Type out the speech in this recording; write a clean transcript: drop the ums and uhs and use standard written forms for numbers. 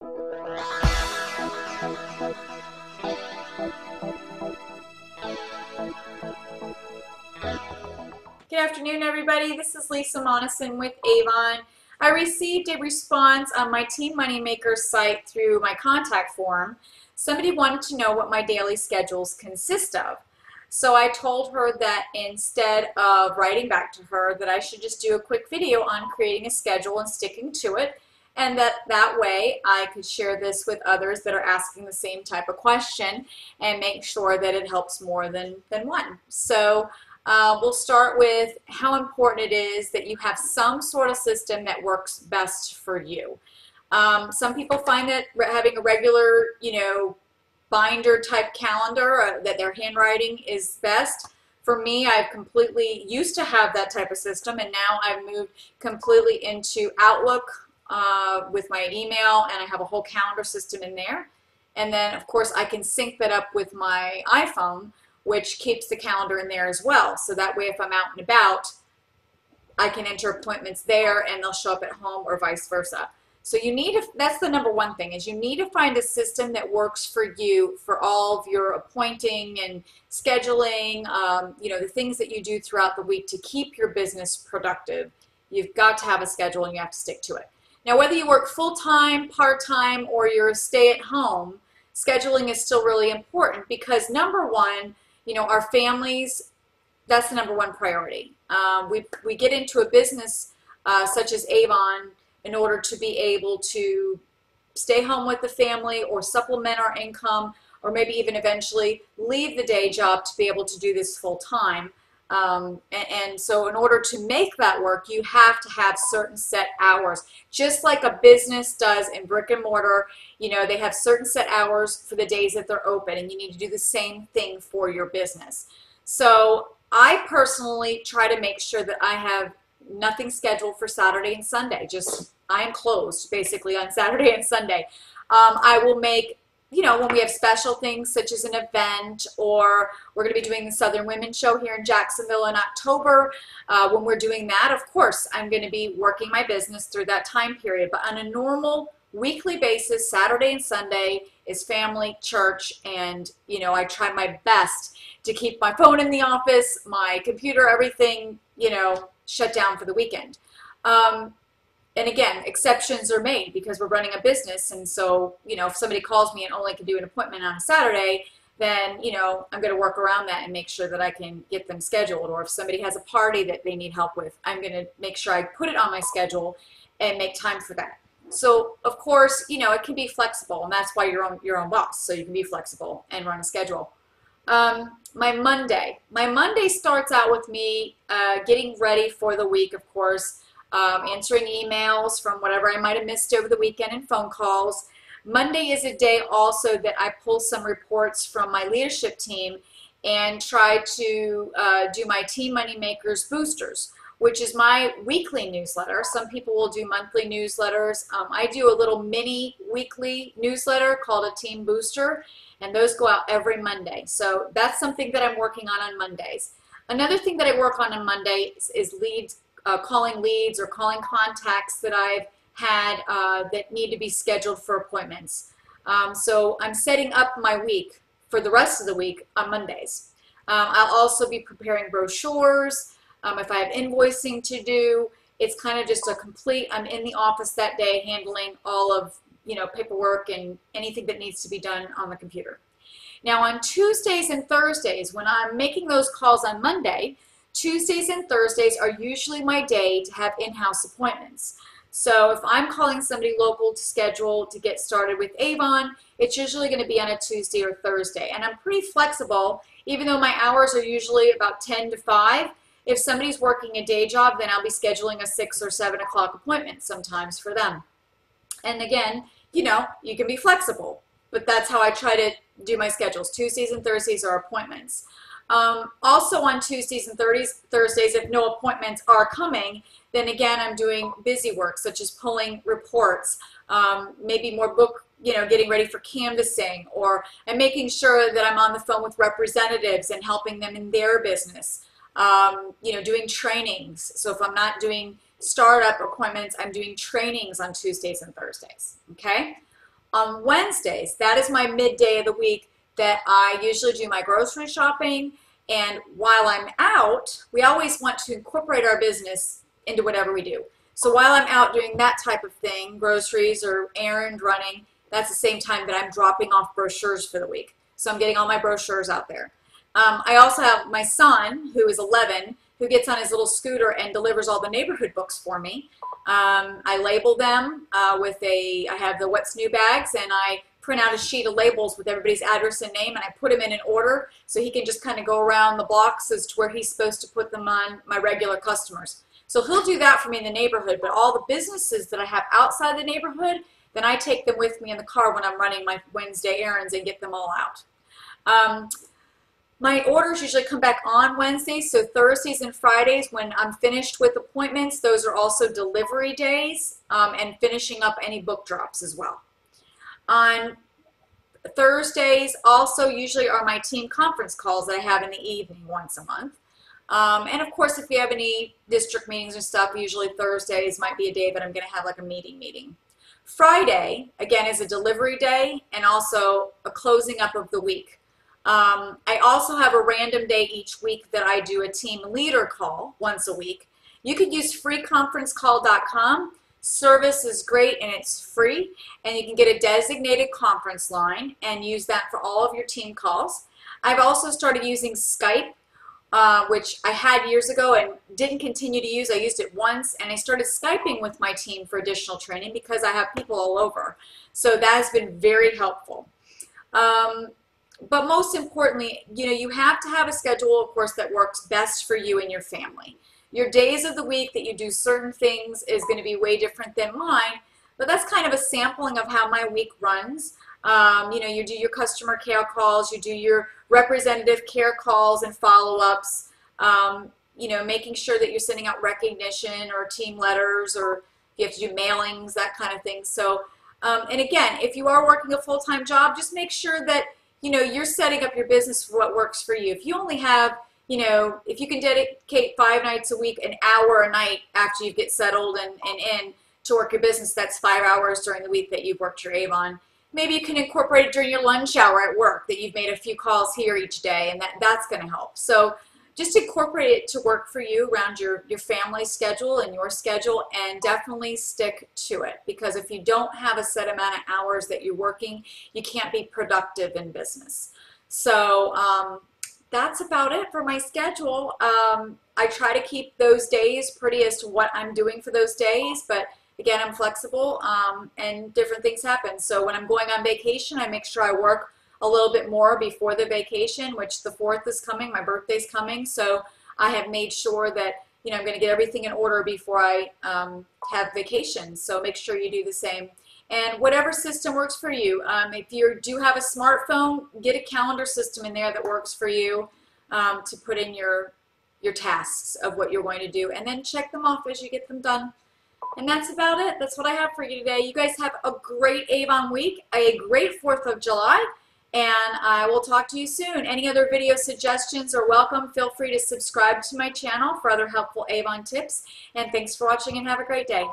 Good afternoon, everybody. This is Lisa Monoson with Avon. I received a response on my Team Moneymaker site through my contact form. Somebody wanted to know what my daily schedules consist of. So I told her that instead of writing back to her that I should just do a quick video on creating a schedule and sticking to it, and that way I could share this with others that are asking the same type of question and make sure that it helps more than one. So we'll start with how important it is that you have some sort of system that works best for you. Some people find that having a regular, binder type calendar that their handwriting is best. For me, I've completely used to have that type of system, and now I've moved completely into Outlook with my email, and I have a whole calendar system in there. And then, of course, I can sync that up with my iPhone, which keeps the calendar in there as well. So that way, if I'm out and about, I can enter appointments there and they'll show up at home, or vice versa. So you need to, that's the number one thing, is you need to find a system that works for you for all of your appointing and scheduling, the things that you do throughout the week to keep your business productive. You've got to have a schedule and you have to stick to it. Now, whether you work full-time, part-time, or you're a stay-at-home, scheduling is still really important because, number one, our families, that's the number one priority. We get into a business such as Avon in order to be able to stay home with the family or supplement our income, or maybe even eventually leave the day job to be able to do this full time. And so in order to make that work, you have to have certain set hours. Just like a business does in brick and mortar, they have certain set hours for the days that they're open, and you need to do the same thing for your business. So I personally try to make sure that I have nothing scheduled for Saturday and Sunday. I am closed basically on Saturday and Sunday. I will make, when we have special things such as an event, or we're going to be doing the Southern Women's Show here in Jacksonville in October. When we're doing that, of course, I'm going to be working my business through that time period. But on a normal weekly basis, Saturday and Sunday is family, church, and, I try my best to keep my phone in the office, my computer, everything, shut down for the weekend. And again, exceptions are made because we're running a business, and so, if somebody calls me and only can do an appointment on a Saturday, then, I'm going to work around that and make sure that I can get them scheduled. Or if somebody has a party that they need help with, I'm going to make sure I put it on my schedule and make time for that. So, of course, it can be flexible, and that's why you're your own boss, so you can be flexible and run a schedule. My Monday starts out with me getting ready for the week, of course, answering emails from whatever I might have missed over the weekend and phone calls. Monday is a day also that I pull some reports from my leadership team and try to do my Team Moneymakers boosters, which is my weekly newsletter. Some people will do monthly newsletters. I do a little mini weekly newsletter called a Team Booster, and those go out every Monday. So that's something that I'm working on Mondays. Another thing that I work on Mondays is leads, calling leads or calling contacts that I've had that need to be scheduled for appointments. So I'm setting up my week for the rest of the week on Mondays. I'll also be preparing brochures. If I have invoicing to do, it's kind of just a complete, I'm in the office that day handling all of, paperwork and anything that needs to be done on the computer. Now on Tuesdays and Thursdays, when I'm making those calls on Monday, Tuesdays and Thursdays are usually my day to have in-house appointments. So if I'm calling somebody local to schedule to get started with Avon, it's usually going to be on a Tuesday or Thursday. And I'm pretty flexible, even though my hours are usually about 10 to 5. If somebody's working a day job, then I'll be scheduling a 6 or 7 o'clock appointment sometimes for them. And again, you can be flexible, but that's how I try to do my schedules. Tuesdays and Thursdays are appointments. Also on Tuesdays and Thursdays, if no appointments are coming, then again, I'm doing busy work, such as pulling reports, maybe more book, getting ready for canvassing, or I'm making sure that I'm on the phone with representatives and helping them in their business. Doing trainings. So if I'm not doing startup appointments, I'm doing trainings on Tuesdays and Thursdays. Okay. On Wednesdays, that is my midday of the week that I usually do my grocery shopping. And while I'm out, we always want to incorporate our business into whatever we do. So while I'm out doing that type of thing, groceries or errand running, that's the same time that I'm dropping off brochures for the week. So I'm getting all my brochures out there. I also have my son, who is 11, who gets on his little scooter and delivers all the neighborhood books for me. I label them I have the What's New bags, and I print out a sheet of labels with everybody's address and name, and I put them in an order so he can just kind of go around the blocks as to where he's supposed to put them on my regular customers. So he'll do that for me in the neighborhood, but all the businesses that I have outside the neighborhood, then I take them with me in the car when I'm running my Wednesday errands and get them all out. My orders usually come back on Wednesdays, so Thursdays and Fridays when I'm finished with appointments, those are also delivery days, and finishing up any book drops as well. On Thursdays also usually are my team conference calls that I have in the evening once a month. And of course, if we have any district meetings and stuff, usually Thursdays might be a day that I'm going to have like a meeting. Friday, again, is a delivery day and also a closing up of the week. I also have a random day each week that I do a team leader call once a week. You could use freeconferencecall.com. Service is great and it's free, and you can get a designated conference line and use that for all of your team calls. I've also started using Skype, which I had years ago and didn't continue to use. I used it once, and I started Skyping with my team for additional training because I have people all over. So that has been very helpful. But most importantly, you have to have a schedule, of course, that works best for you and your family. Your days of the week that you do certain things is going to be way different than mine, but that's kind of a sampling of how my week runs. You do your customer care calls, you do your representative care calls and follow-ups, making sure that you're sending out recognition or team letters, or if you have to do mailings, that kind of thing. So, and again, if you are working a full-time job, just make sure that you're setting up your business for what works for you. If you only have, if you can dedicate 5 nights a week, an hour a night after you get settled and in to work your business, that's 5 hours during the week that you've worked your Avon. Maybe you can incorporate it during your lunch hour at work, that you've made a few calls here each day, and that's going to help. So just incorporate it to work for you around your family schedule and your schedule, and definitely stick to it, because if you don't have a set amount of hours that you're working, you can't be productive in business. So that's about it for my schedule. I try to keep those days pretty as to what I'm doing for those days, but again, I'm flexible, and different things happen. So when I'm going on vacation, I make sure I work a little bit more before the vacation, which the 4th is coming, my birthday's coming, so I have made sure that I'm going to get everything in order before I have vacation. So make sure you do the same. And whatever system works for you. If you do have a smartphone, get a calendar system in there that works for you, to put in your tasks of what you're going to do, and then check them off as you get them done. And that's about it. That's what I have for you today. You guys have a great Avon week, a great 4th of July, and I will talk to you soon. Any other video suggestions are welcome. Feel free to subscribe to my channel for other helpful Avon tips. And thanks for watching, and have a great day.